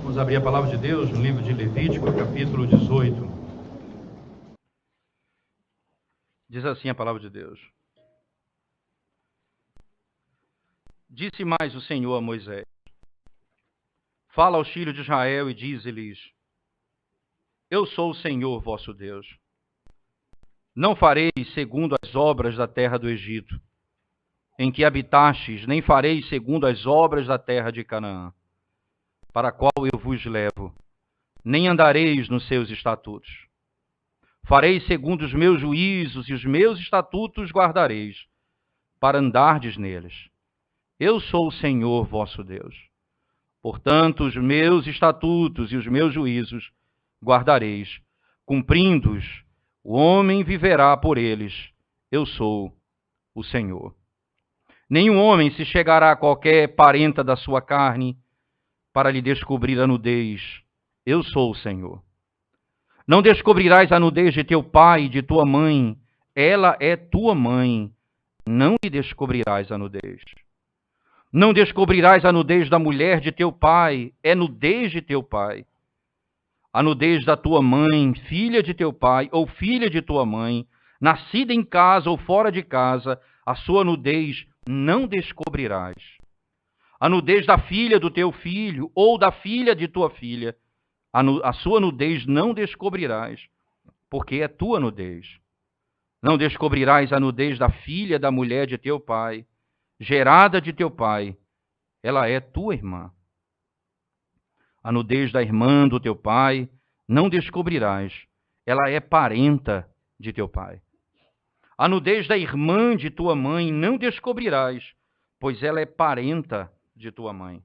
Vamos abrir a palavra de Deus no livro de Levítico, capítulo 18. Diz assim a palavra de Deus. Disse mais o Senhor a Moisés: Fala aos filhos de Israel e dize-lhes: Eu sou o Senhor vosso Deus. Não farei segundo as obras da terra do Egito, em que habitastes, nem farei segundo as obras da terra de Canaã, para a qual eu vos levo, nem andareis nos seus estatutos. Farei segundo os meus juízos e os meus estatutos guardareis, para andardes neles. Eu sou o Senhor vosso Deus. Portanto, os meus estatutos e os meus juízos guardareis, cumprindo-os, o homem viverá por eles. Eu sou o Senhor. Nenhum homem se chegará a qualquer parenta da sua carne para lhe descobrir a nudez. Eu sou o Senhor. Não descobrirás a nudez de teu pai e de tua mãe. Ela é tua mãe. Não lhe descobrirás a nudez. Não descobrirás a nudez da mulher de teu pai. É nudez de teu pai. A nudez da tua mãe, filha de teu pai ou filha de tua mãe, nascida em casa ou fora de casa, a sua nudez não descobrirás. A nudez da filha do teu filho ou da filha de tua filha, a sua nudez não descobrirás, porque é tua nudez. Não descobrirás a nudez da filha da mulher de teu pai, gerada de teu pai, ela é tua irmã. A nudez da irmã do teu pai não descobrirás, ela é parenta de teu pai. A nudez da irmã de tua mãe não descobrirás, pois ela é parenta de tua mãe.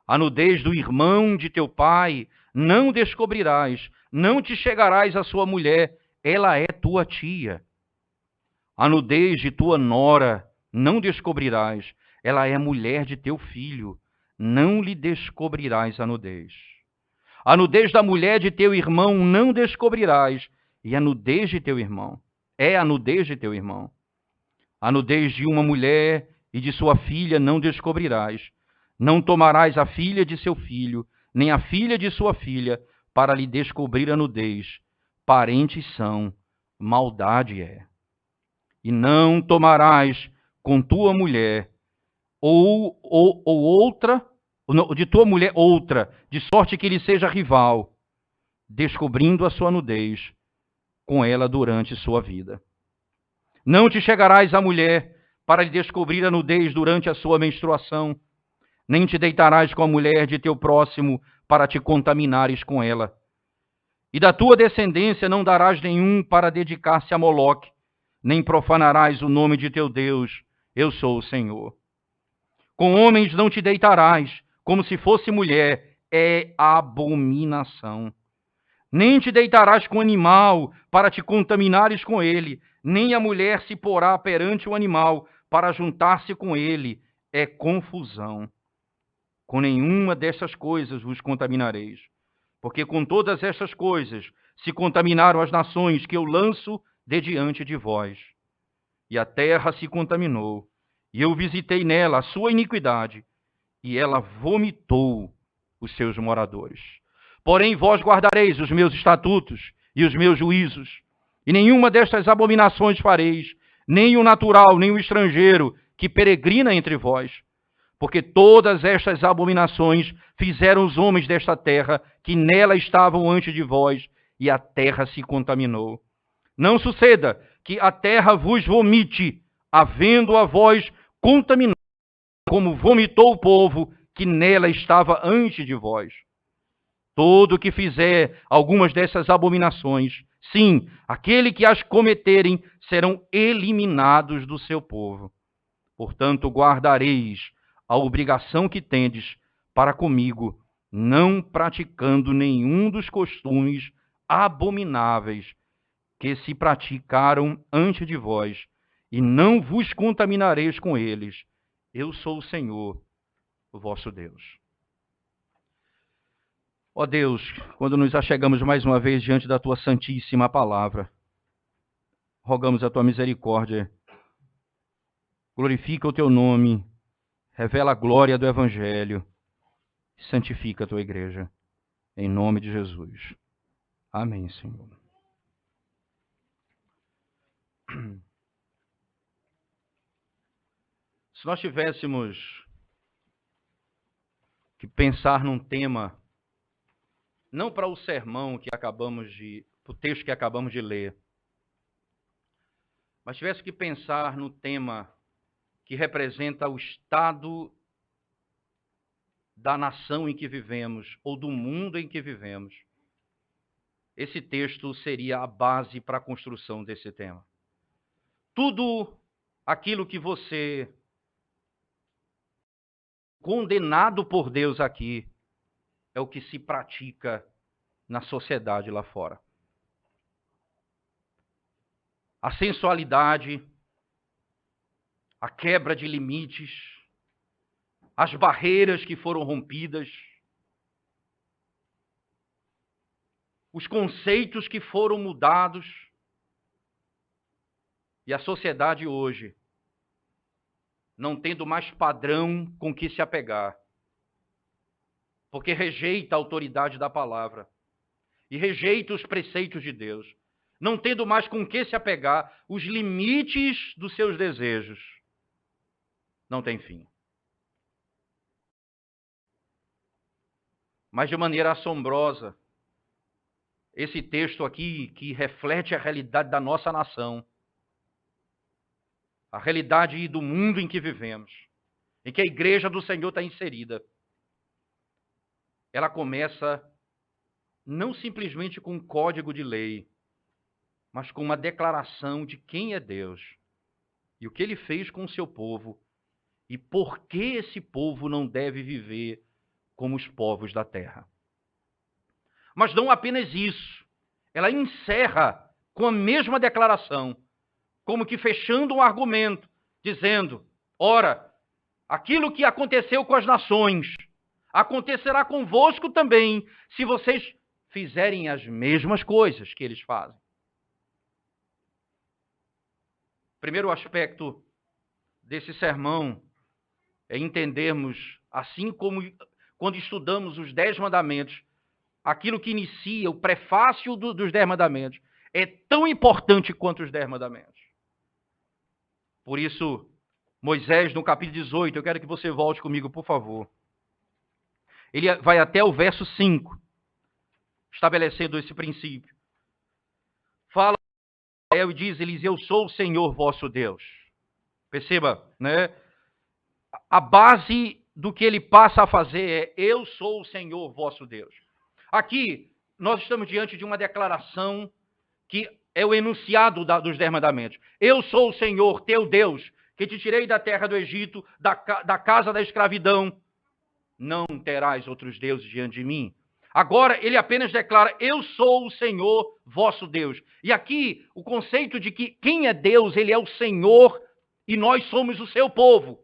A nudez do irmão de teu pai não descobrirás, não te chegarás à sua mulher, ela é tua tia. A nudez de tua nora não descobrirás, ela é mulher de teu filho, não lhe descobrirás a nudez. A nudez da mulher de teu irmão não descobrirás, e a nudez de teu irmão é a nudez de teu irmão. A nudez de uma mulher e de sua filha não descobrirás. Não tomarás a filha de seu filho, nem a filha de sua filha, para lhe descobrir a nudez. Parentes são, maldade é. E não tomarás com tua mulher ou outra, de tua mulher outra, de sorte que lhe seja rival, descobrindo a sua nudez com ela durante sua vida. Não te chegarás à mulher para lhe descobrir a nudez durante a sua menstruação, nem te deitarás com a mulher de teu próximo para te contaminares com ela. E da tua descendência não darás nenhum para dedicar-se a Moloque, nem profanarás o nome de teu Deus. Eu sou o Senhor. Com homens não te deitarás, como se fosse mulher, é abominação. Nem te deitarás com animal para te contaminares com ele, nem a mulher se porá perante o animal para juntar-se com ele, é confusão. Com nenhuma dessas coisas vos contaminareis, porque com todas estas coisas se contaminaram as nações que eu lanço de diante de vós. E a terra se contaminou, e eu visitei nela a sua iniquidade, e ela vomitou os seus moradores. Porém vós guardareis os meus estatutos e os meus juízos, e nenhuma destas abominações fareis, nem o natural, nem o estrangeiro que peregrina entre vós. Porque todas estas abominações fizeram os homens desta terra, que nela estavam antes de vós, e a terra se contaminou. Não suceda que a terra vos vomite, havendo a vós contaminado, como vomitou o povo que nela estava antes de vós. Todo que fizer algumas dessas abominações, sim, aquele que as cometerem, serão eliminados do seu povo. Portanto, guardareis a obrigação que tendes para comigo, não praticando nenhum dos costumes abomináveis que se praticaram antes de vós, e não vos contaminareis com eles. Eu sou o Senhor, o vosso Deus. Ó Deus, quando nos achegamos mais uma vez diante da tua santíssima palavra, rogamos a tua misericórdia. Glorifica o teu nome, revela a glória do Evangelho Santifica a tua igreja. Em nome de Jesus. Amém, Senhor. Se nós tivéssemos que pensar num tema, não para o sermão que para o texto que acabamos de ler, mas tivesse que pensar no tema que representa o estado da nação em que vivemos, ou do mundo em que vivemos, esse texto seria a base para a construção desse tema. Tudo aquilo que você, condenado por Deus aqui, é o que se pratica na sociedade lá fora. A sensualidade, a quebra de limites, as barreiras que foram rompidas, os conceitos que foram mudados. E a sociedade hoje, não tendo mais padrão com que se apegar, porque rejeita a autoridade da palavra e rejeita os preceitos de Deus, não tendo mais com que se apegar, os limites dos seus desejos não tem fim. Mas de maneira assombrosa, esse texto aqui, que reflete a realidade da nossa nação, a realidade do mundo em que vivemos, em que a igreja do Senhor está inserida, ela começa não simplesmente com um código de lei, mas com uma declaração de quem é Deus e o que ele fez com o seu povo e por que esse povo não deve viver como os povos da terra. Mas não apenas isso, ela encerra com a mesma declaração, como que fechando um argumento, dizendo: ora, aquilo que aconteceu com as nações acontecerá convosco também, se vocês fizerem as mesmas coisas que eles fazem. Primeiro aspecto desse sermão é entendermos, assim como quando estudamos os 10 mandamentos, aquilo que inicia o prefácio dos 10 mandamentos é tão importante quanto os 10 mandamentos. Por isso, Moisés, no capítulo 18, eu quero que você volte comigo, por favor. Ele vai até o verso 5, estabelecendo esse princípio. Fala a Israel e diz-lhes: eu sou o Senhor vosso Deus. Perceba, né? A base do que ele passa a fazer é: eu sou o Senhor vosso Deus. Aqui, nós estamos diante de uma declaração que é o enunciado dos 10 mandamentos. Eu sou o Senhor, teu Deus, que te tirei da terra do Egito, da casa da escravidão. Não terás outros deuses diante de mim. Agora, ele apenas declara: eu sou o Senhor vosso Deus. E aqui, o conceito de que quem é Deus, ele é o Senhor e nós somos o seu povo.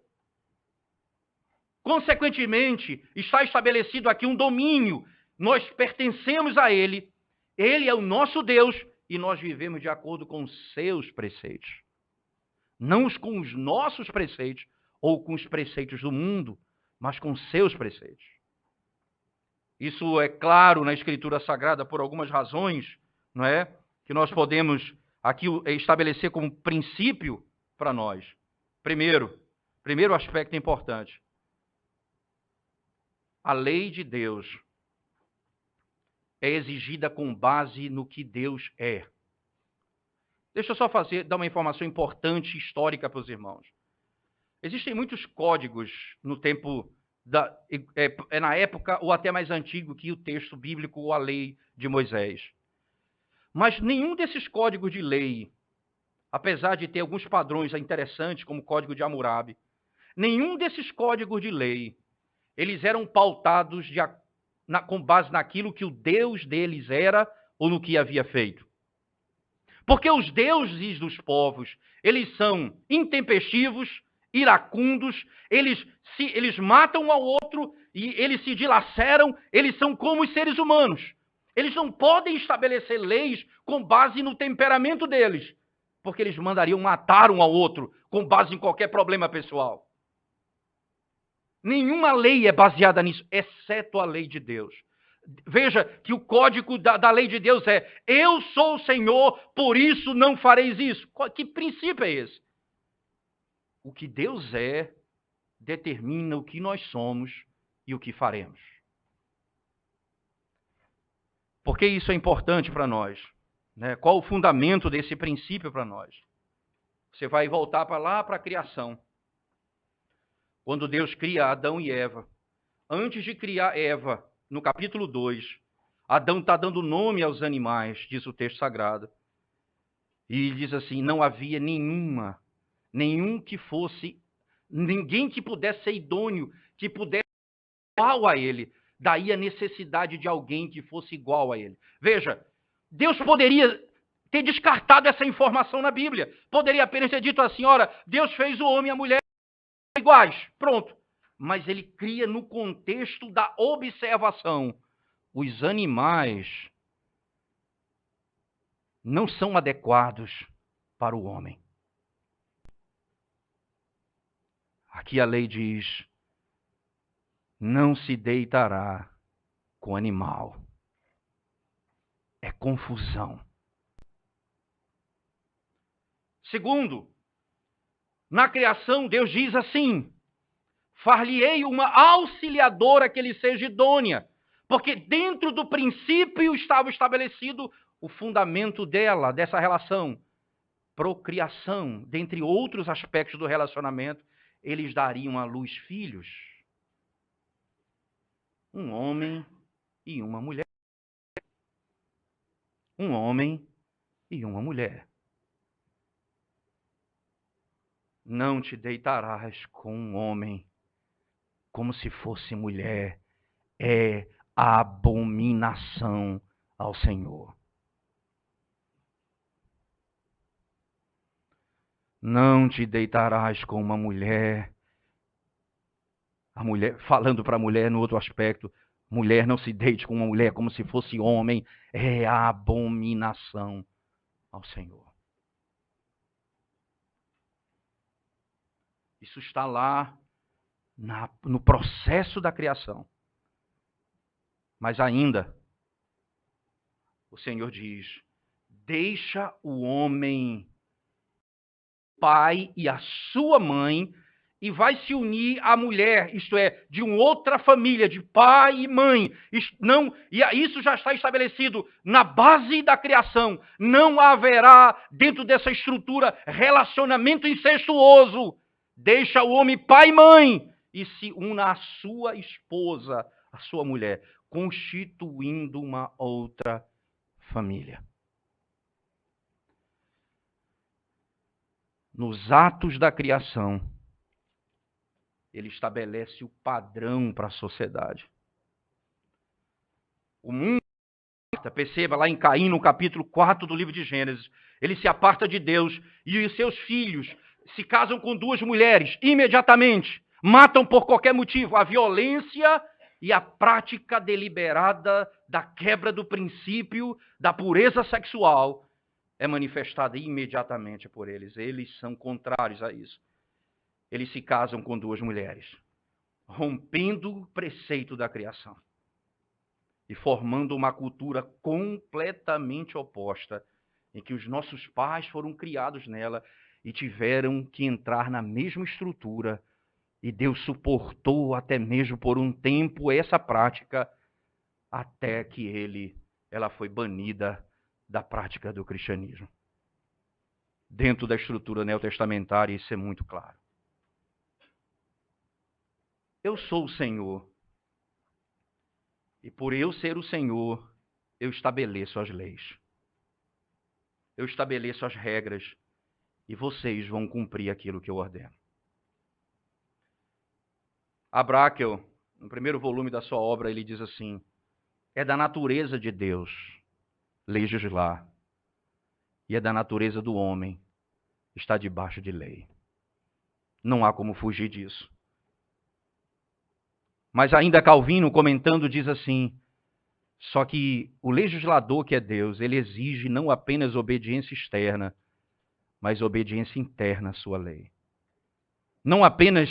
Consequentemente, está estabelecido aqui um domínio. Nós pertencemos a ele, ele é o nosso Deus e nós vivemos de acordo com os seus preceitos. Não com os nossos preceitos ou com os preceitos do mundo, mas com os seus preceitos. Isso é claro na Escritura Sagrada por algumas razões, não é? Que nós podemos aqui estabelecer como princípio para nós. Primeiro aspecto importante. A lei de Deus é exigida com base no que Deus é. Deixa eu só dar uma informação importante histórica para os irmãos. Existem muitos códigos no tempo, na época ou até mais antigo que o texto bíblico ou a lei de Moisés. Mas nenhum desses códigos de lei, apesar de ter alguns padrões interessantes, como o Código de Hammurabi, nenhum desses códigos de lei, eles eram pautados com base naquilo que o Deus deles era ou no que havia feito. Porque os deuses dos povos, eles são intempestivos, iracundos, eles matam um ao outro e eles se dilaceram, eles são como os seres humanos. Eles não podem estabelecer leis com base no temperamento deles, porque eles mandariam matar um ao outro com base em qualquer problema pessoal. Nenhuma lei é baseada nisso, exceto a lei de Deus. Veja que o código da lei de Deus é: eu sou o Senhor, por isso não fareis isso. Que princípio é esse? O que Deus é determina o que nós somos e o que faremos. Por que isso é importante para nós? Né? Qual o fundamento desse princípio para nós? Você vai voltar para lá para a criação. Quando Deus cria Adão e Eva. Antes de criar Eva, no capítulo 2, Adão está dando nome aos animais, diz o texto sagrado. E ele diz assim: não havia ninguém que pudesse ser idôneo, que pudesse ser igual a ele. Daí a necessidade de alguém que fosse igual a ele. Veja, Deus poderia ter descartado essa informação na Bíblia. Poderia apenas ter dito assim: ora, Deus fez o homem e a mulher iguais. Pronto. Mas ele cria no contexto da observação. Os animais não são adequados para o homem. Aqui a lei diz: não se deitará com animal. É confusão. Segundo, na criação, Deus diz assim: far-lhe-ei uma auxiliadora que lhe seja idônea. Porque dentro do princípio estava estabelecido o fundamento dessa relação. Procriação, dentre outros aspectos do relacionamento, eles dariam à luz filhos. Um homem e uma mulher. Um homem e uma mulher. Não te deitarás com um homem como se fosse mulher. É abominação ao Senhor. Não te deitarás com uma mulher. A mulher, falando para a mulher no outro aspecto, mulher não se deite com uma mulher como se fosse homem. É abominação ao Senhor. Isso está lá no processo da criação. Mas ainda, o Senhor diz: deixa o homem, pai e a sua mãe, e vai se unir à mulher, isto é, de uma outra família, de pai e mãe. Isso já está estabelecido na base da criação. Não haverá, dentro dessa estrutura, relacionamento incestuoso. Deixa o homem pai e mãe e se una à sua esposa, à sua mulher, constituindo uma outra família. Nos atos da criação, ele estabelece o padrão para a sociedade. O mundo, perceba lá em Caim, no capítulo 4 do livro de Gênesis, ele se aparta de Deus e os seus filhos se casam com duas mulheres imediatamente, matam por qualquer motivo. A violência e a prática deliberada da quebra do princípio da pureza sexual é manifestada imediatamente por eles. Eles são contrários a isso. Eles se casam com duas mulheres, rompendo o preceito da criação e formando uma cultura completamente oposta, em que os nossos pais foram criados nela e tiveram que entrar na mesma estrutura. E Deus suportou até mesmo por um tempo essa prática, até que ela foi banida da prática do cristianismo. Dentro da estrutura neotestamentária, isso é muito claro. Eu sou o Senhor. E por eu ser o Senhor, eu estabeleço as leis. Eu estabeleço as regras. E vocês vão cumprir aquilo que eu ordeno. Abrakel, no primeiro volume da sua obra, ele diz assim: é da natureza de Deus legislar. E é da natureza do homem estar debaixo de lei. Não há como fugir disso. Mas ainda Calvino, comentando, diz assim: só que o legislador, que é Deus, ele exige não apenas obediência externa, mas obediência interna à sua lei. Não apenas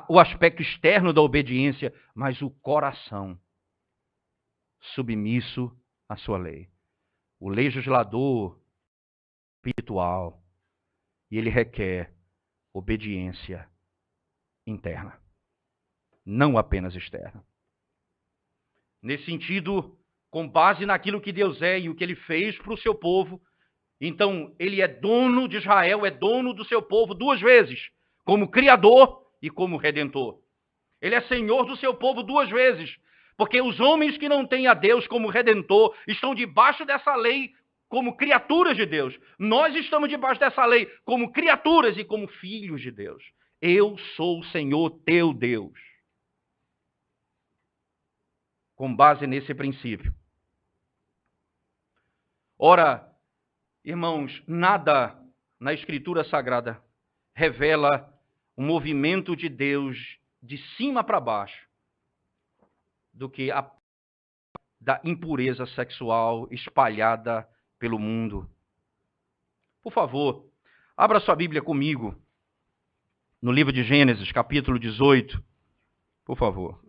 o aspecto externo da obediência, mas o coração submisso à sua lei. O legislador espiritual, e ele requer obediência interna, não apenas externa. Nesse sentido, com base naquilo que Deus é e o que ele fez para o seu povo, então ele é dono de Israel, é dono do seu povo duas vezes, como Criador e como Redentor. Ele é Senhor do seu povo duas vezes, porque os homens que não têm a Deus como Redentor estão debaixo dessa lei como criaturas de Deus. Nós estamos debaixo dessa lei como criaturas e como filhos de Deus. Eu sou o Senhor teu Deus. Com base nesse princípio. Ora, irmãos, nada na Escritura Sagrada revela um movimento de Deus de cima para baixo do que a da impureza sexual espalhada pelo mundo. Por favor, abra sua Bíblia comigo no livro de Gênesis, capítulo 18. Por favor.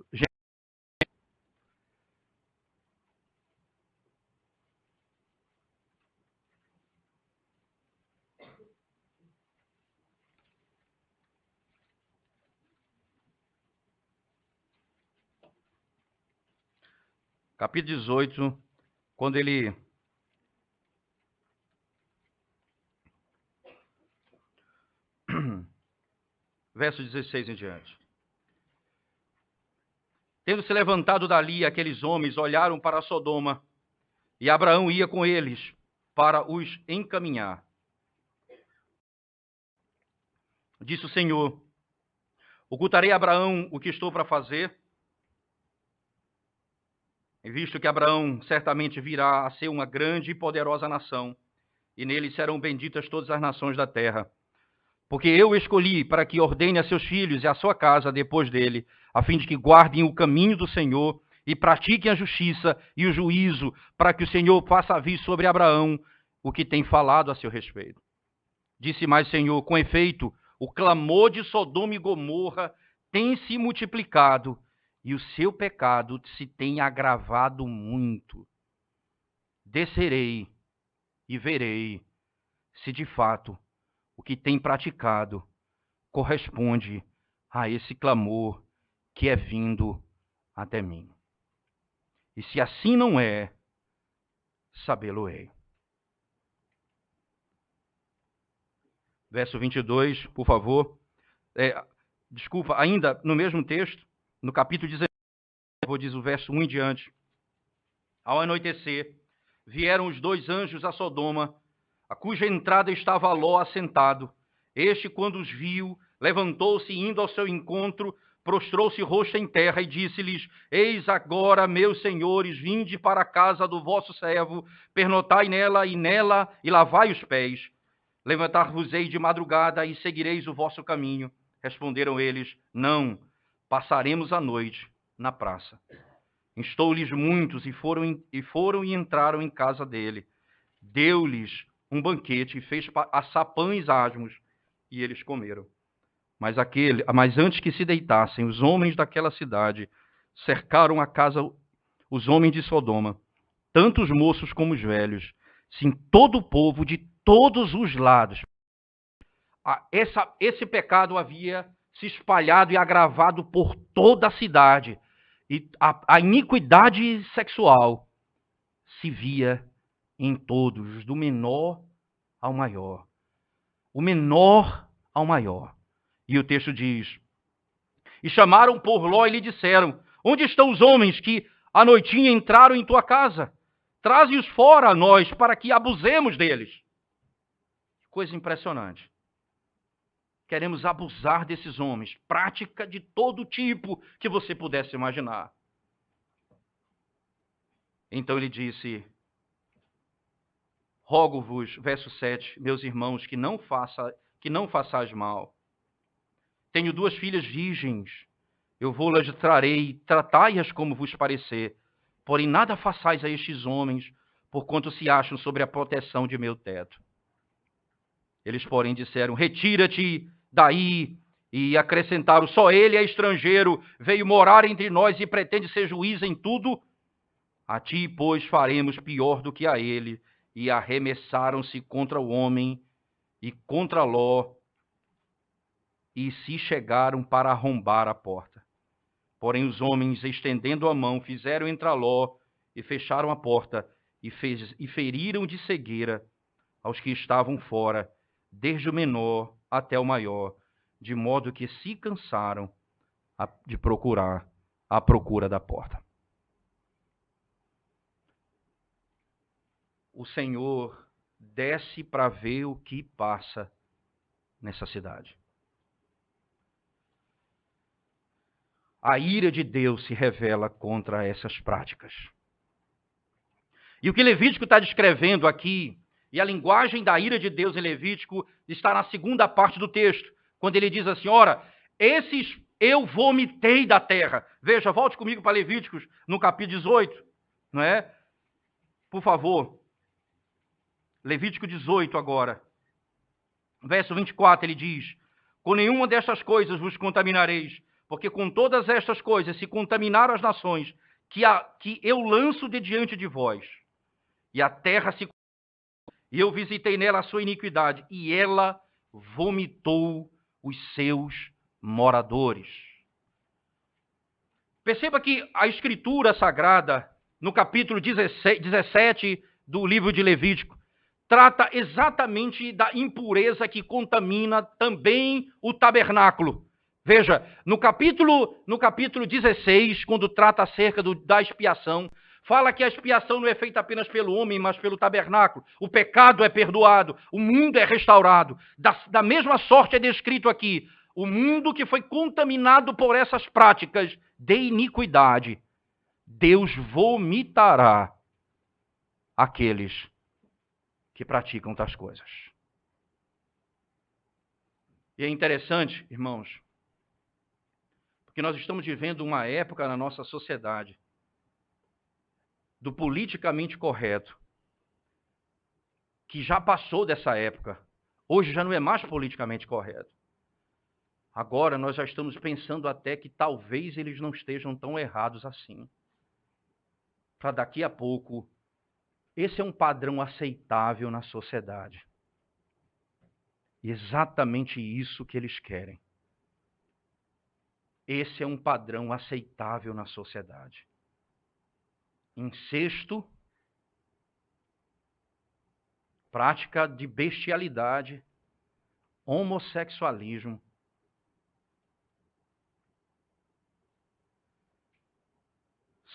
Capítulo 18, quando ele verso 16 em diante. Tendo se levantado dali, aqueles homens olharam para Sodoma, e Abraão ia com eles para os encaminhar. Disse o Senhor: ocultarei a Abraão o que estou para fazer, visto que Abraão certamente virá a ser uma grande e poderosa nação, e nele serão benditas todas as nações da terra. Porque eu escolhi para que ordene a seus filhos e a sua casa depois dele, a fim de que guardem o caminho do Senhor e pratiquem a justiça e o juízo, para que o Senhor faça vir sobre Abraão o que tem falado a seu respeito. Disse mais o Senhor: com efeito, o clamor de Sodoma e Gomorra tem se multiplicado, e o seu pecado se tem agravado muito. Descerei e verei se de fato o que tem praticado corresponde a esse clamor que é vindo até mim. E se assim não é, sabê-lo-ei. Verso 22, por favor. Desculpa, ainda no mesmo texto, no capítulo 19, vou dizer o verso 1 em diante. Ao anoitecer, vieram os dois anjos a Sodoma, a cuja entrada estava Ló assentado. Este, quando os viu, levantou-se e, indo ao seu encontro, prostrou-se rosto em terra e disse-lhes: eis agora, meus senhores, vinde para a casa do vosso servo, pernotai nela e lavai os pés. Levantar-vos-ei de madrugada e seguireis o vosso caminho. Responderam eles: não, passaremos a noite na praça. Instou-lhes muitos e foram e entraram em casa dele. Deu-lhes um banquete e fez assar pães asmos, e eles comeram. Mas antes que se deitassem, os homens daquela cidade cercaram a casa, os homens de Sodoma, tanto os moços como os velhos, sim, todo o povo de todos os lados. Esse pecado havia se espalhado e agravado por toda a cidade. E a iniquidade sexual se via em todos, do menor ao maior. O menor ao maior. E o texto diz: e chamaram por Ló e lhe disseram: onde estão os homens que à noitinha entraram em tua casa? Traze-os fora a nós, para que abusemos deles. Coisa impressionante. Queremos abusar desses homens. Prática de todo tipo que você pudesse imaginar. Então ele disse: rogo-vos, verso 7, meus irmãos, que não façais mal. Tenho duas filhas virgens. Eu vou-las trarei, tratai-as como vos parecer. Porém, nada façais a estes homens, porquanto se acham sobre a proteção de meu teto. Eles, porém, disseram: retira-te daí E acrescentaram: só ele é estrangeiro, veio morar entre nós e pretende ser juiz em tudo. A ti, pois, faremos pior do que a ele. E arremessaram-se contra o homem e contra Ló, e se chegaram para arrombar a porta. Porém os homens, estendendo a mão, fizeram entrar Ló e fecharam a porta, e feriram de cegueira aos que estavam fora, desde o menor até o maior, de modo que se cansaram de procurar à procura da porta. O Senhor desce para ver o que passa nessa cidade. A ira de Deus se revela contra essas práticas. E o que Levítico está descrevendo aqui, e a linguagem da ira de Deus em Levítico, está na segunda parte do texto, quando ele diz assim: ora, esses eu vomitei da terra. Veja, volte comigo para Levíticos, no capítulo 18, não é? Por favor. Levítico 18 agora. Verso 24, ele diz: com nenhuma destas coisas vos contaminareis, porque com todas estas coisas se contaminaram as nações que eu lanço de diante de vós. E a terra se... E eu visitei nela a sua iniquidade, e ela vomitou os seus moradores. Perceba que a Escritura Sagrada, no capítulo 17 do livro de Levítico, trata exatamente da impureza que contamina também o tabernáculo. Veja, no capítulo 16, quando trata acerca da expiação, fala que a expiação não é feita apenas pelo homem, mas pelo tabernáculo. O pecado é perdoado, o mundo é restaurado. Da mesma sorte é descrito aqui, o mundo que foi contaminado por essas práticas de iniquidade, Deus vomitará aqueles que praticam tais coisas. E é interessante, irmãos, porque nós estamos vivendo uma época na nossa sociedade do politicamente correto, que já passou dessa época. Hoje já não é mais politicamente correto. Agora nós já estamos pensando até que talvez eles não estejam tão errados assim. Para daqui a pouco, esse é um padrão aceitável na sociedade. E exatamente isso que eles querem. Esse é um padrão aceitável na sociedade. Incesto, prática de bestialidade, homossexualismo,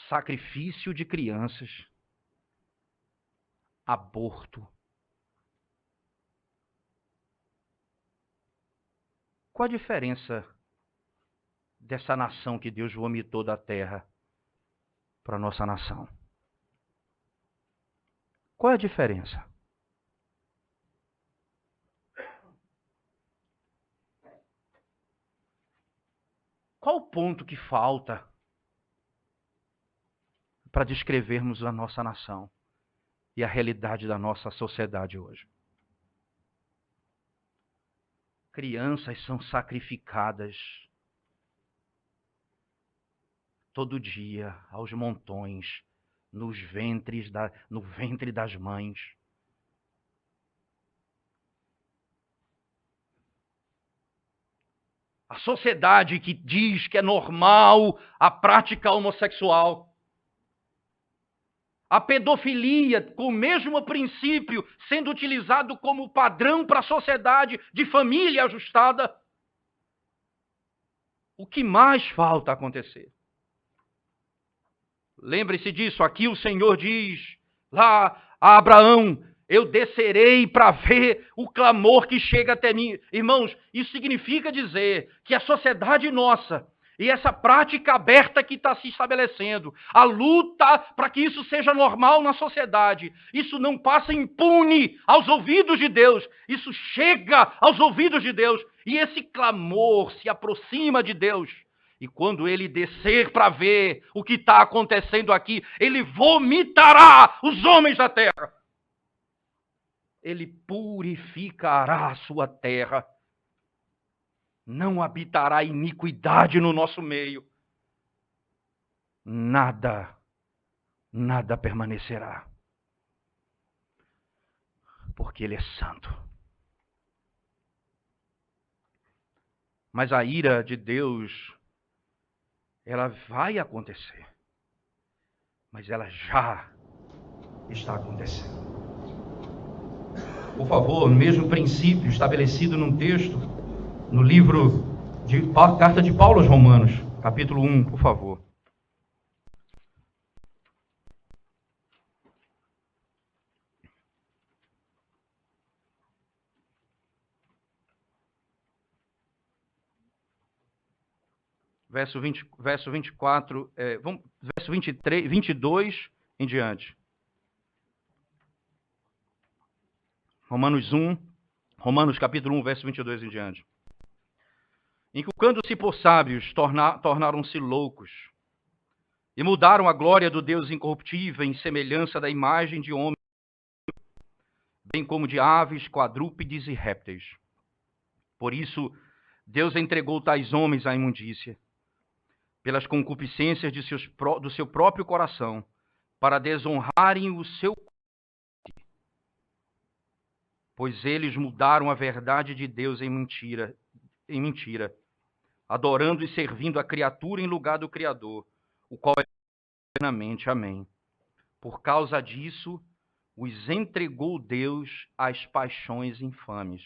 sacrifício de crianças, aborto. Qual a diferença dessa nação que Deus vomitou da terra para a nossa nação? Qual é a diferença? Qual o ponto que falta para descrevermos a nossa nação e a realidade da nossa sociedade hoje? Crianças são sacrificadas todo dia, aos montões, no ventre das mães. A sociedade que diz que é normal a prática homossexual. A pedofilia, com o mesmo princípio, sendo utilizado como padrão para a sociedade de família ajustada. O que mais falta acontecer? Lembre-se disso, aqui o Senhor diz lá a Abraão: eu descerei para ver o clamor que chega até mim. Irmãos, isso significa dizer que a sociedade nossa, e essa prática aberta que está se estabelecendo, a luta para que isso seja normal na sociedade, isso não passa impune aos ouvidos de Deus, isso chega aos ouvidos de Deus, e esse clamor se aproxima de Deus. E quando ele descer para ver o que está acontecendo aqui, ele vomitará os homens da terra. Ele purificará a sua terra. não habitará iniquidade no nosso meio. Nada permanecerá. Porque Ele é santo. Mas a ira de Deus, ela vai acontecer. Mas ela já está acontecendo. Por favor, o mesmo princípio estabelecido num texto, no livro de Carta de Paulo aos Romanos, capítulo 1, por favor. Verso 24, verso 23, 22 em diante. Romanos capítulo 1, verso 22 em diante. Inculcando-se por sábios, tornaram-se loucos, e mudaram a glória do Deus incorruptível em semelhança da imagem de homem, bem como de aves, quadrúpedes e répteis. Por isso, Deus entregou tais homens à imundícia, pelas concupiscências do seu próprio coração, para desonrarem o seu corpo, pois eles mudaram a verdade de Deus em mentira, adorando e servindo a criatura em lugar do Criador, o qual é eternamente. Amém. Por causa disso, os entregou Deus às paixões infames,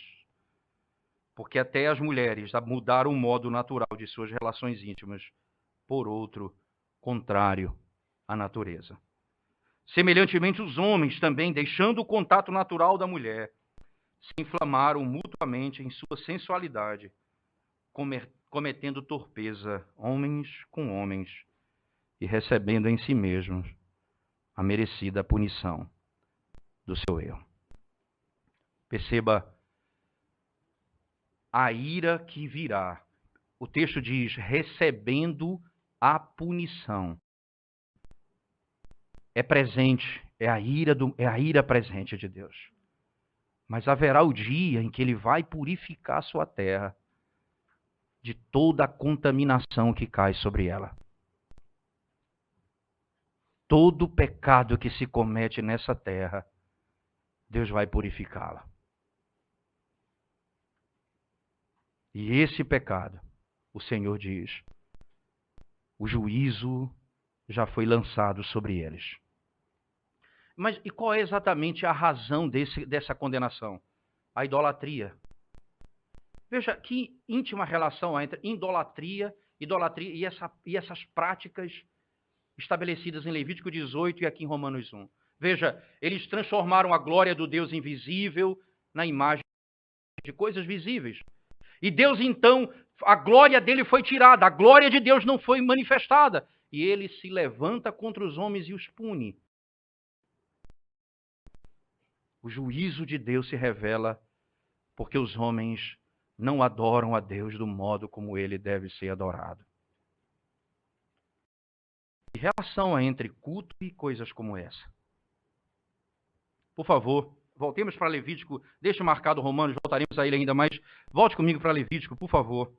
porque até as mulheres mudaram o modo natural de suas relações íntimas por outro, contrário à natureza. Semelhantemente, os homens também, deixando o contato natural da mulher, se inflamaram mutuamente em sua sensualidade, cometendo torpeza homens com homens e recebendo em si mesmos a merecida punição do seu erro. Perceba a ira que virá. O texto diz, recebendo a punição. É presente, é a ira presente de Deus. Mas haverá o dia em que Ele vai purificar sua terra de toda a contaminação que cai sobre ela. Todo pecado que se comete nessa terra, Deus vai purificá-la. E esse pecado, o Senhor diz, o juízo já foi lançado sobre eles. Mas e qual é exatamente a razão dessa condenação? A idolatria. Veja que íntima relação há entre idolatria e essas práticas estabelecidas em Levítico 18 e aqui em Romanos 1. Veja, eles transformaram a glória do Deus invisível na imagem de coisas visíveis. E Deus, então, a glória dele foi tirada, a glória de Deus não foi manifestada. E ele se levanta contra os homens e os pune. O juízo de Deus se revela porque os homens não adoram a Deus do modo como ele deve ser adorado. Que relação há entre culto e coisas como essa? Por favor, voltemos para Levítico. Deixa marcado Romanos, voltaremos a ele ainda mais. Volte comigo para Levítico, por favor.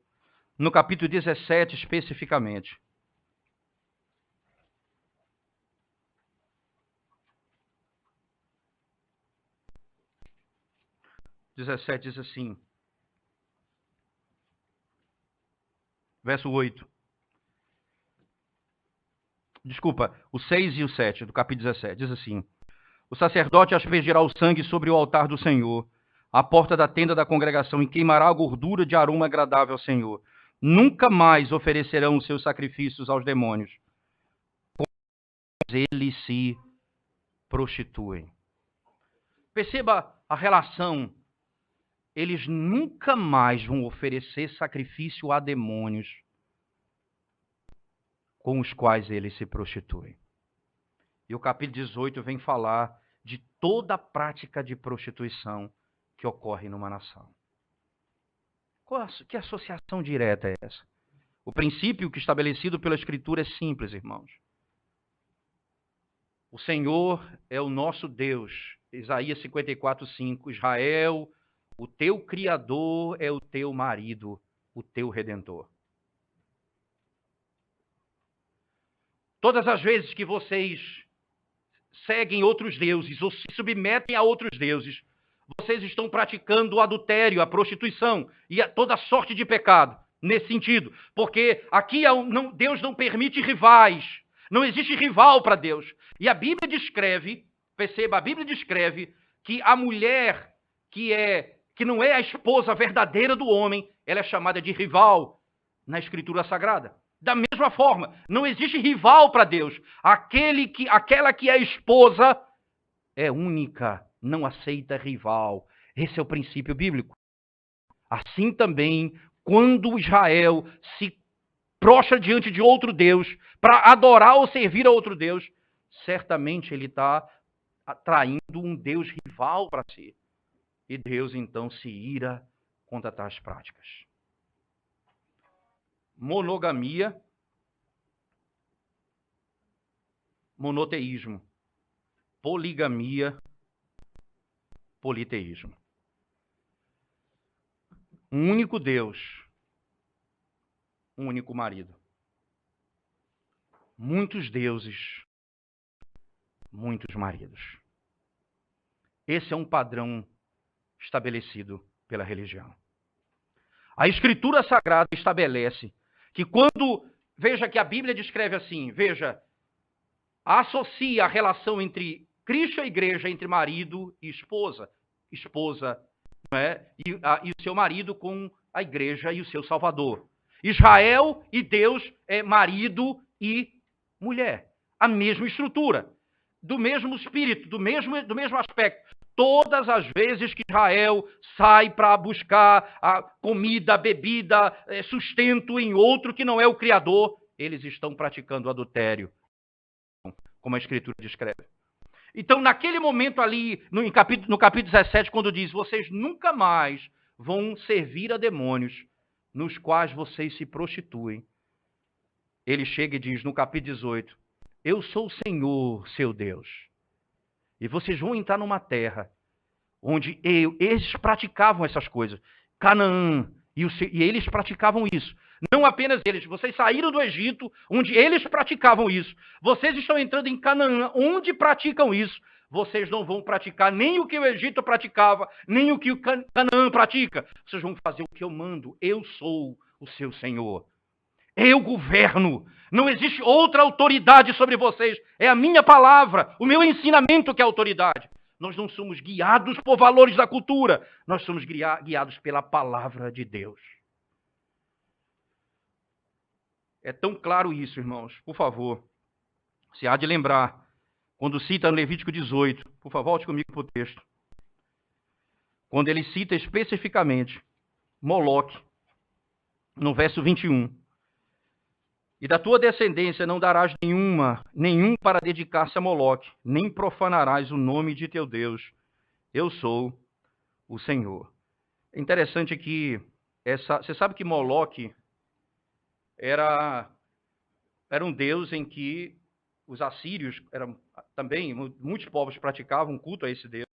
No capítulo 17, especificamente. O 17 diz assim. Verso 8. Desculpa, o 6 e o 7 do capítulo 17. Diz assim. O sacerdote aspergirá o sangue sobre o altar do Senhor, à porta da tenda da congregação, e queimará a gordura de aroma agradável ao Senhor. Nunca mais oferecerão os seus sacrifícios aos demônios, pois eles se prostituem. Perceba a relação. Eles nunca mais vão oferecer sacrifício a demônios com os quais eles se prostituem. E o capítulo 18 vem falar de toda a prática de prostituição que ocorre numa nação. Que associação direta é essa? O princípio que estabelecido pela Escritura é simples, irmãos. O Senhor é o nosso Deus. Isaías 54:5. Israel, o teu Criador é o teu marido. o teu Redentor. Todas as vezes que vocês seguem outros deuses ou se submetem a outros deuses, vocês estão praticando o adultério, a prostituição e toda sorte de pecado nesse sentido. Porque aqui Deus não permite rivais. Não existe rival para Deus. E a Bíblia descreve, perceba, a Bíblia descreve que a mulher que não é a esposa verdadeira do homem, ela é chamada de rival na Escritura Sagrada. Da mesma forma, não existe rival para Deus. Aquela que é esposa é única, não aceita rival. Esse é o princípio bíblico. Assim também, quando Israel se prostra diante de outro Deus para adorar ou servir a outro Deus, certamente ele está atraindo um Deus rival para si. E Deus então se ira contra tais práticas. Monogamia, monoteísmo. Poligamia, politeísmo. Um único Deus, um único marido. Muitos deuses, muitos maridos. Esse é um padrão estabelecido pela religião. A Escritura Sagrada estabelece que veja que a Bíblia descreve assim, associa a relação entre Cristo e a igreja, entre marido e esposa, e o seu marido com a igreja e o seu Salvador. Israel e Deus é marido e mulher. A mesma estrutura, do mesmo espírito, do mesmo aspecto. Todas as vezes que Israel sai para buscar a comida, bebida, sustento em outro que não é o Criador, eles estão praticando adultério, como a Escritura descreve. Então, naquele momento ali, no capítulo 17, quando diz, vocês nunca mais vão servir a demônios nos quais vocês se prostituem. Ele chega e diz no capítulo 18, eu sou o Senhor, seu Deus. E vocês vão entrar numa terra onde eles praticavam essas coisas. Canaã, e eles praticavam isso. Não apenas eles, vocês saíram do Egito, onde eles praticavam isso. Vocês estão entrando em Canaã, onde praticam isso. Vocês não vão praticar nem o que o Egito praticava, nem o que o Canaã pratica. Vocês vão fazer o que eu mando. Eu sou o seu Senhor. Eu governo. Não existe outra autoridade sobre vocês. É a minha palavra, o meu ensinamento que é autoridade. Nós não somos guiados por valores da cultura. Nós somos guiados pela palavra de Deus. É tão claro isso, irmãos. Por favor, se há de lembrar, quando cita no Levítico 18, por favor, volte comigo para o texto. Quando ele cita especificamente Moloque, no verso 21. E da tua descendência não darás nenhum para dedicar-se a Moloque, nem profanarás o nome de teu Deus. Eu sou o Senhor. É interessante que você sabe que Moloque era um deus em que os assírios também, muitos povos praticavam culto a esse deus.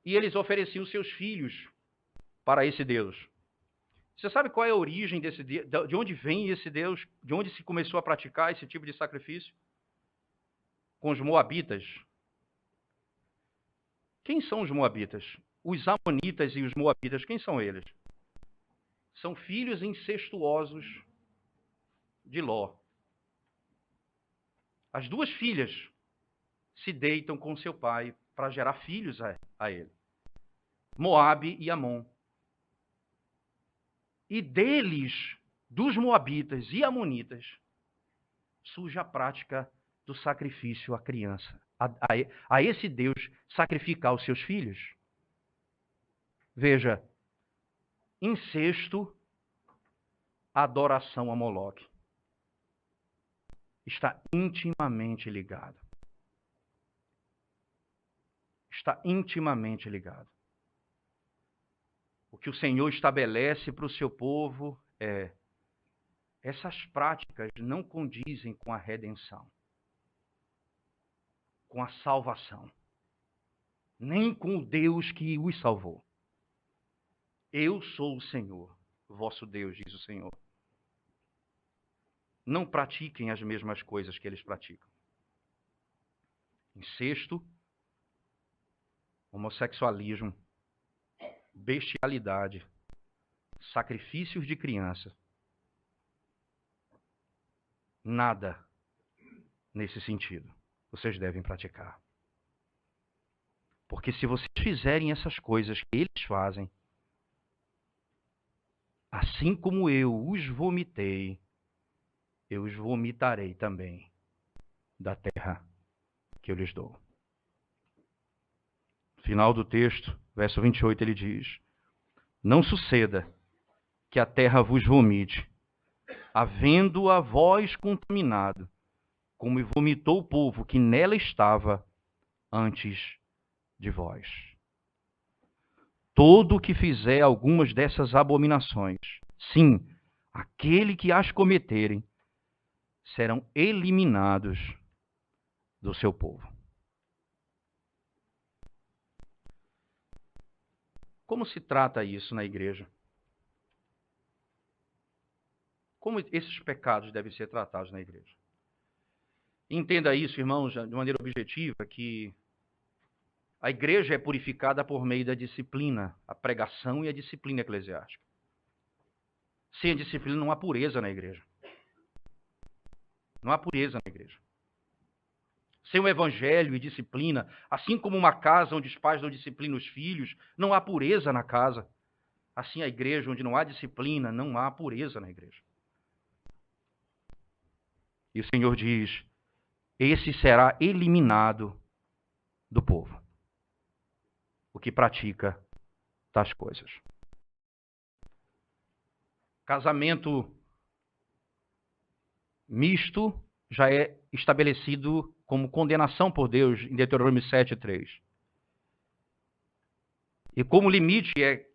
E eles ofereciam seus filhos para esse deus. Você sabe qual é a origem desse Deus? De onde vem esse Deus? De onde se começou a praticar esse tipo de sacrifício? Com os moabitas. Quem são os moabitas? Os amonitas e os moabitas, quem são eles? São filhos incestuosos de Ló. As duas filhas se deitam com seu pai para gerar filhos a ele. Moabe e Amon. E deles, dos moabitas e amonitas, surge a prática do sacrifício à criança. A esse Deus sacrificar os seus filhos. Veja, incesto, adoração a Moloque. Está intimamente ligado. Está intimamente ligado. O que o Senhor estabelece para o seu povo é: essas práticas não condizem com a redenção, com a salvação, nem com o Deus que os salvou. Eu sou o Senhor, vosso Deus, diz o Senhor. Não pratiquem as mesmas coisas que eles praticam. Incesto, homossexualismo, bestialidade, sacrifícios de criança. Nada nesse sentido vocês devem praticar. Porque se vocês fizerem essas coisas que eles fazem, assim como eu os vomitei, eu os vomitarei também da terra que eu lhes dou. Final do texto, verso 28, ele diz: não suceda que a terra vos vomite, havendo-a vós contaminado, como vomitou o povo que nela estava antes de vós. Todo o que fizer algumas dessas abominações, sim, aquele que as cometerem, serão eliminados do seu povo. Como se trata isso na igreja? Como esses pecados devem ser tratados na igreja? Entenda isso, irmãos, de maneira objetiva, que a igreja é purificada por meio da disciplina, a pregação e a disciplina eclesiástica. Sem a disciplina não há pureza na igreja. Não há pureza na igreja. Sem o evangelho e disciplina, assim como uma casa onde os pais não disciplinam os filhos, não há pureza na casa. Assim a igreja onde não há disciplina, não há pureza na igreja. E o Senhor diz: esse será eliminado do povo, o que pratica tais coisas. Casamento misto já é estabelecido como condenação por Deus em Deuteronômio 7:3. E como limite é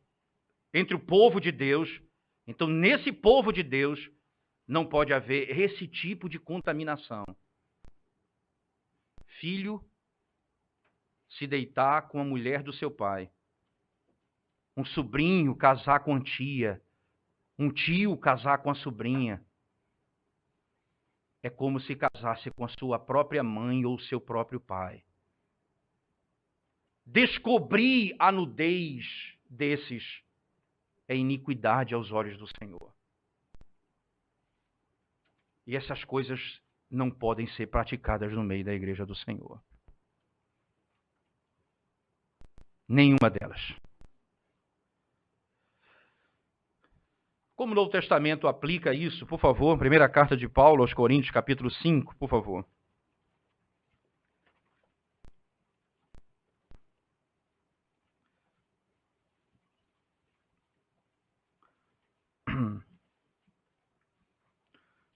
entre o povo de Deus, então nesse povo de Deus não pode haver esse tipo de contaminação. Filho se deitar com a mulher do seu pai, um sobrinho casar com a tia, um tio casar com a sobrinha. É como se casasse com a sua própria mãe ou seu próprio pai. Descobrir a nudez desses é iniquidade aos olhos do Senhor. E essas coisas não podem ser praticadas no meio da igreja do Senhor. Nenhuma delas. Como o Novo Testamento aplica isso, por favor, primeira carta de Paulo aos Coríntios, capítulo 5, por favor.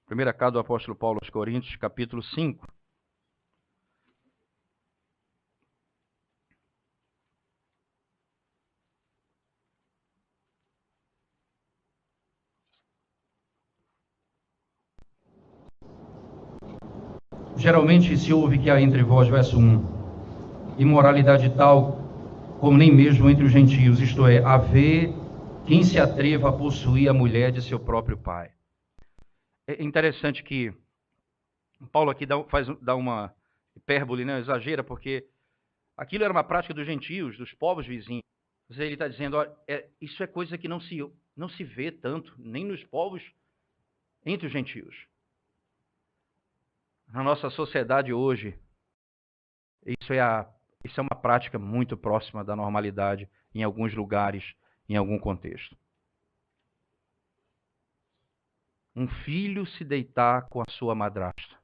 Primeira carta do apóstolo Paulo aos Coríntios, capítulo 5. Geralmente se ouve que há entre vós, verso 1, imoralidade tal como nem mesmo entre os gentios, isto é, haver quem se atreva a possuir a mulher de seu próprio pai. É interessante que Paulo aqui dá uma hipérbole, né? Exagera, porque aquilo era uma prática dos gentios, dos povos vizinhos. Ele está dizendo, ó, isso é coisa que não se vê tanto, nem nos povos entre os gentios. Na nossa sociedade hoje, isso é uma prática muito próxima da normalidade em alguns lugares, em algum contexto. Um filho se deitar com a sua madrasta.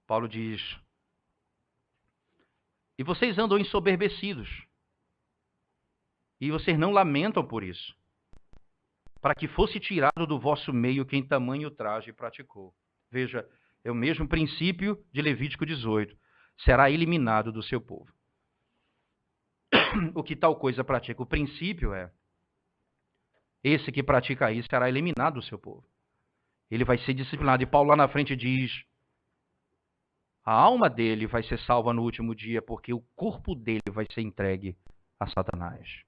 Paulo diz: e vocês andam ensoberbecidos, e vocês não lamentam por isso, para que fosse tirado do vosso meio quem tamanho traje praticou. Veja, é o mesmo princípio de Levítico 18. Será eliminado do seu povo. O que tal coisa pratica? O princípio é, esse que pratica isso será eliminado do seu povo. Ele vai ser disciplinado. E Paulo lá na frente diz, a alma dele vai ser salva no último dia, porque o corpo dele vai ser entregue a Satanás.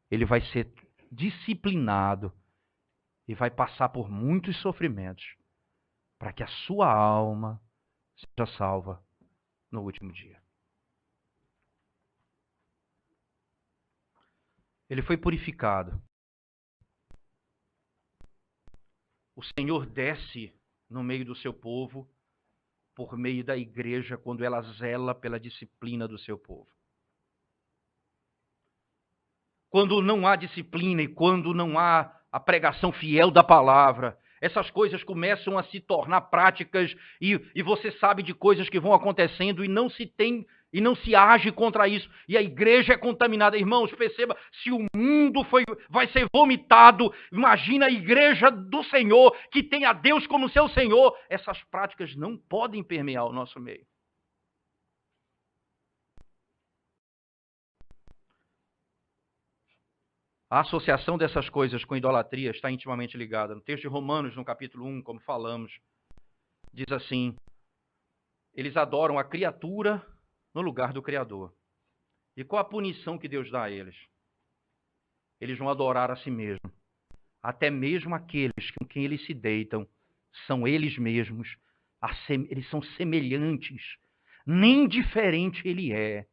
ele vai ser disciplinado e vai passar por muitos sofrimentos para que a sua alma seja salva no último dia. Ele foi purificado. O Senhor desce no meio do seu povo por meio da igreja quando ela zela pela disciplina do seu povo. Quando não há disciplina e quando não há a pregação fiel da palavra, essas coisas começam a se tornar práticas e você sabe de coisas que vão acontecendo e não se age contra isso. E a igreja é contaminada. Irmãos, perceba, se o mundo vai ser vomitado, imagina a igreja do Senhor, que tem a Deus como seu Senhor. Essas práticas não podem permear o nosso meio. A associação dessas coisas com idolatria está intimamente ligada. No texto de Romanos, no capítulo 1, como falamos, diz assim: eles adoram a criatura no lugar do Criador. E qual a punição que Deus dá a eles? Eles vão adorar a si mesmo. Até mesmo aqueles com quem eles se deitam são eles mesmos. Eles são semelhantes. Nem diferente ele é.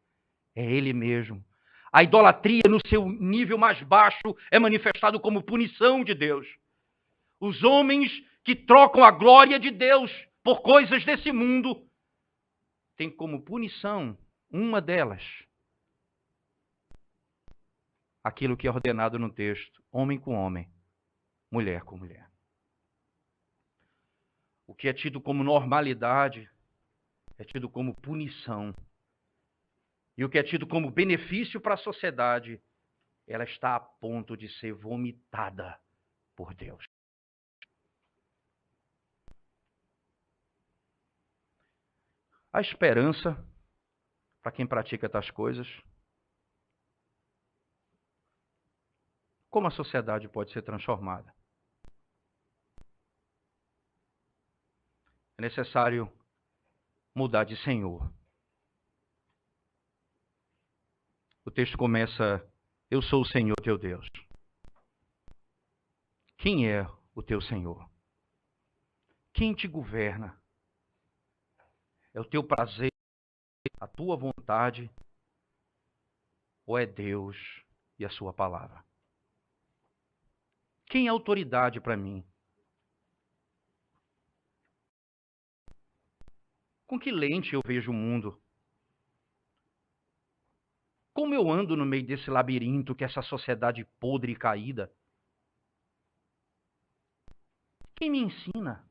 É ele mesmo. A idolatria, no seu nível mais baixo, é manifestado como punição de Deus. Os homens que trocam a glória de Deus por coisas desse mundo têm como punição, uma delas, aquilo que é ordenado no texto: homem com homem, mulher com mulher. O que é tido como normalidade é tido como punição. E o que é tido como benefício para a sociedade, ela está a ponto de ser vomitada por Deus. A esperança para quem pratica tais coisas. Como a sociedade pode ser transformada? É necessário mudar de Senhor. O texto começa: eu sou o Senhor teu Deus. Quem é o teu Senhor? Quem te governa? É o teu prazer, a tua vontade, ou é Deus e a sua palavra? Quem é autoridade para mim? Com que lente eu vejo o mundo? Como eu ando no meio desse labirinto que é essa sociedade podre e caída? Quem me ensina?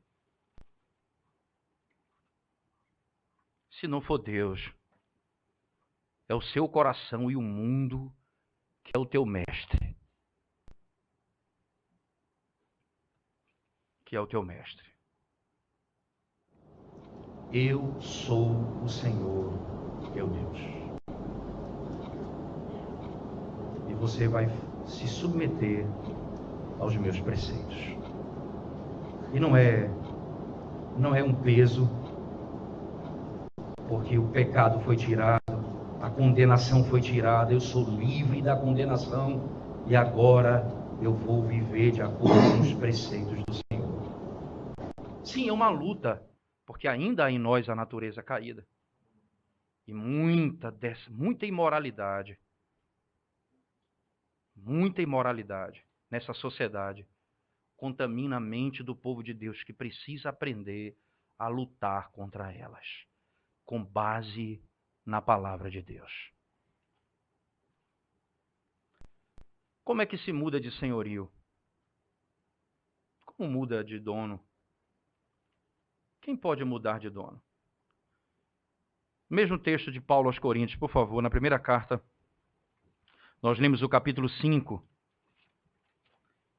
Se não for Deus, é o seu coração e o mundo que é o teu mestre. Que é o teu mestre. Eu sou o Senhor teu Deus. E você vai se submeter aos meus preceitos. E não é um peso, porque o pecado foi tirado, a condenação foi tirada, eu sou livre da condenação e agora eu vou viver de acordo com os preceitos do Senhor. Sim, é uma luta, porque ainda há em nós a natureza caída. E muita imoralidade nessa sociedade contamina a mente do povo de Deus, que precisa aprender a lutar contra elas, com base na palavra de Deus. Como é que se muda de senhorio? Como muda de dono? Quem pode mudar de dono? Mesmo texto de Paulo aos Coríntios, por favor, na primeira carta, nós lemos o capítulo 5.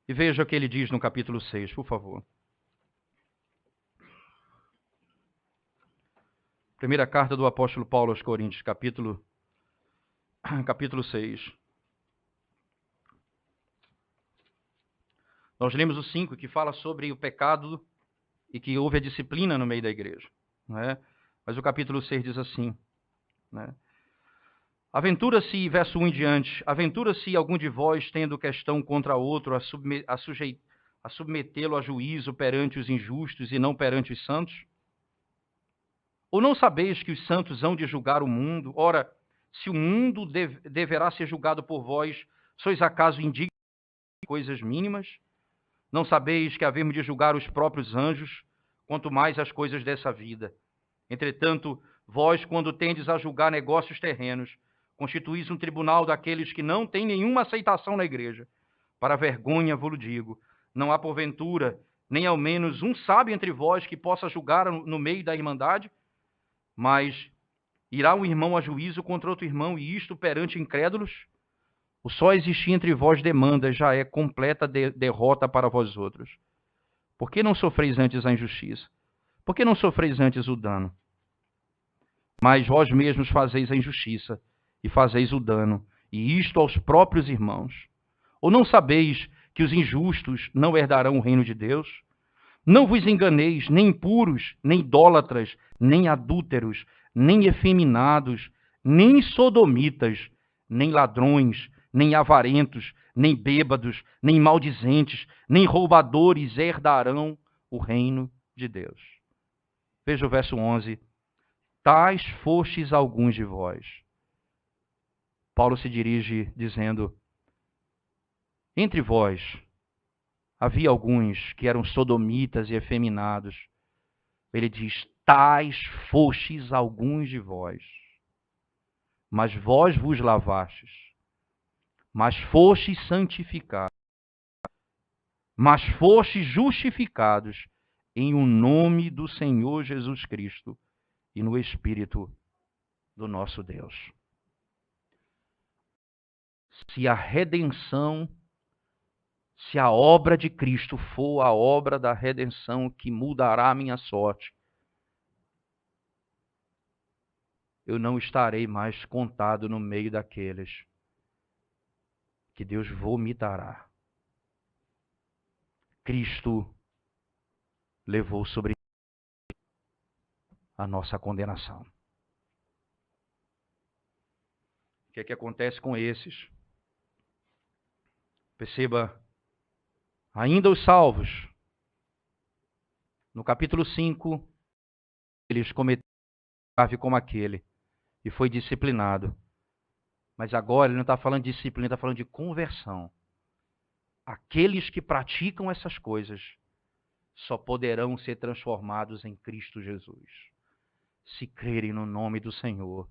E veja o que ele diz no capítulo 6, por favor. Primeira carta do apóstolo Paulo aos Coríntios, capítulo 6. Nós lemos o 5, que fala sobre o pecado e que houve a disciplina no meio da igreja. Não é? Mas o capítulo 6 diz assim, né? Aventura-se, verso 1 em diante, aventura-se algum de vós, tendo questão contra outro, a submetê-lo a juízo perante os injustos e não perante os santos? Ou não sabeis que os santos hão de julgar o mundo? Ora, se o mundo deverá ser julgado por vós, sois acaso indignos de coisas mínimas? Não sabeis que havemos de julgar os próprios anjos, quanto mais as coisas dessa vida? Entretanto, vós, quando tendes a julgar negócios terrenos, constituís um tribunal daqueles que não têm nenhuma aceitação na igreja. Para a vergonha vos digo, não há porventura, nem ao menos um sábio entre vós que possa julgar no meio da irmandade? Mas irá um irmão a juízo contra outro irmão, e isto perante incrédulos? O só existir entre vós demanda já é completa derrota para vós outros. Por que não sofreis antes a injustiça? Por que não sofreis antes o dano? Mas vós mesmos fazeis a injustiça e fazeis o dano, e isto aos próprios irmãos. Ou não sabeis que os injustos não herdarão o reino de Deus? Não vos enganeis, nem impuros, nem idólatras, nem adúlteros, nem efeminados, nem sodomitas, nem ladrões, nem avarentos, nem bêbados, nem maldizentes, nem roubadores herdarão o reino de Deus. Veja o verso 11. Tais fostes alguns de vós. Paulo se dirige dizendo, entre vós havia alguns que eram sodomitas e efeminados. Ele diz, tais fostes alguns de vós. Mas vós vos lavastes, mas fostes santificados, mas fostes justificados em o nome do Senhor Jesus Cristo e no Espírito do nosso Deus. Se a redenção, se a obra de Cristo for a obra da redenção que mudará a minha sorte, eu não estarei mais contado no meio daqueles que Deus vomitará. Cristo levou sobre a nossa condenação. O que é que acontece com esses? Perceba, ainda os salvos, no capítulo 5, eles cometeram um grave como aquele e foi disciplinado. Mas agora ele não está falando de disciplina, ele está falando de conversão. Aqueles que praticam essas coisas só poderão ser transformados em Cristo Jesus. Se crerem no nome do Senhor,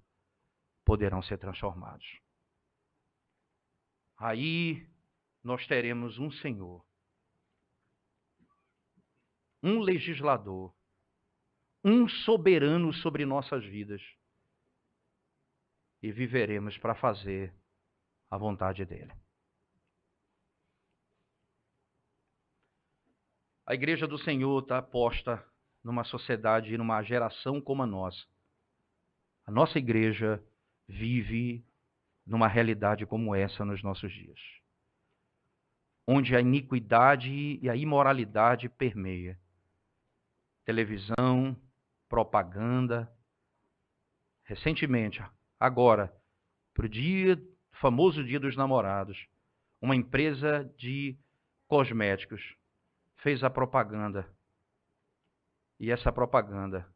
poderão ser transformados. Aí nós teremos um Senhor, um legislador, um soberano sobre nossas vidas. E viveremos para fazer a vontade dele. A igreja do Senhor está posta numa sociedade e numa geração como a nossa. A nossa igreja vive numa realidade como essa nos nossos dias, onde a iniquidade e a imoralidade permeia. Televisão, propaganda. Recentemente, agora, para o famoso Dia dos Namorados, uma empresa de cosméticos fez a propaganda. E essa propaganda,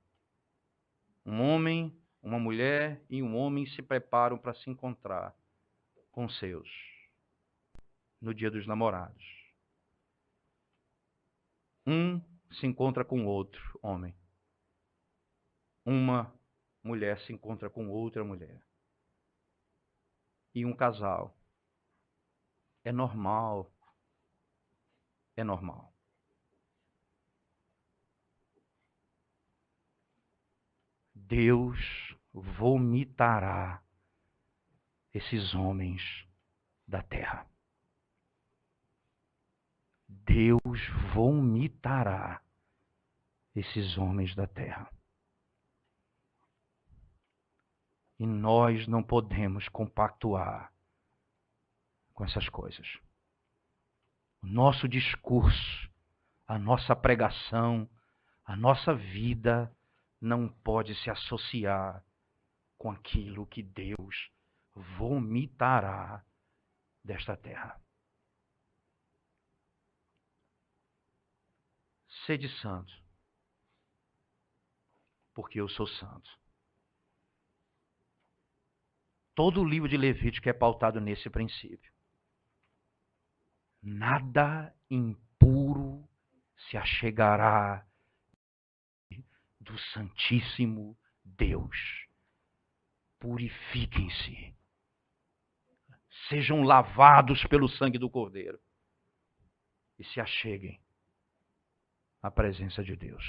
um homem, uma mulher e um homem se preparam para se encontrar com seus no Dia dos Namorados. Um se encontra com outro homem. Uma mulher se encontra com outra mulher. E um casal. É normal. É normal. Deus vomitará esses homens da terra. Deus vomitará esses homens da terra. E nós não podemos compactuar com essas coisas. O nosso discurso, a nossa pregação, a nossa vida não pode se associar com aquilo que Deus vomitará desta terra. Sede santo, porque eu sou santo. Todo o livro de Levítico é pautado nesse princípio. Nada impuro se achegará do Santíssimo Deus. Purifiquem-se. Sejam lavados pelo sangue do Cordeiro. E se acheguem à presença de Deus.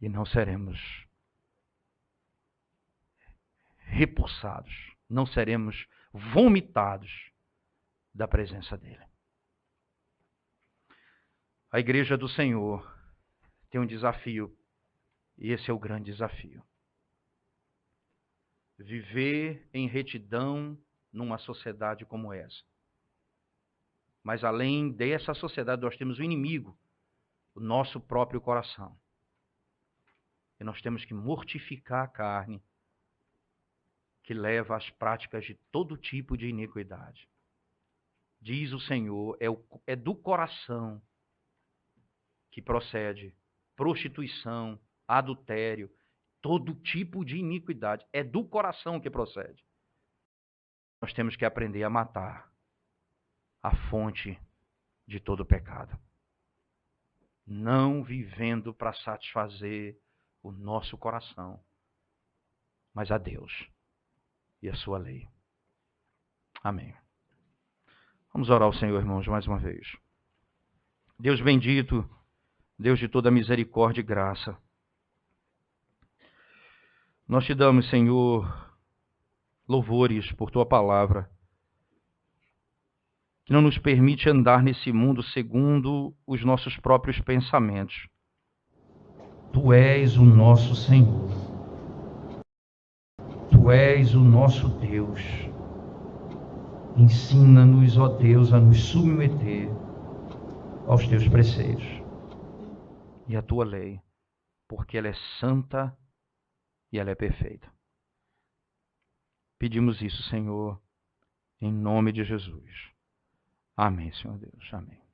E não seremos repulsados. Não seremos vomitados da presença dele. A igreja do Senhor tem um desafio. E esse é o grande desafio. Viver em retidão numa sociedade como essa. Mas além dessa sociedade, nós temos o inimigo, o nosso próprio coração. E nós temos que mortificar a carne, que leva às práticas de todo tipo de iniquidade. Diz o Senhor, é do coração que procede prostituição, adultério, todo tipo de iniquidade. É do coração que procede. Nós temos que aprender a matar a fonte de todo pecado. Não vivendo para satisfazer o nosso coração, mas a Deus e a sua lei. Amém. Vamos orar ao Senhor, irmãos, mais uma vez. Deus bendito, Deus de toda misericórdia e graça. Nós te damos, Senhor, louvores por tua palavra, que não nos permite andar nesse mundo segundo os nossos próprios pensamentos. Tu és o nosso Senhor. Tu és o nosso Deus. Ensina-nos, ó Deus, a nos submeter aos teus preceitos e à tua lei, porque ela é santa e ela é perfeita. Pedimos isso, Senhor, em nome de Jesus. Amém, Senhor Deus. Amém.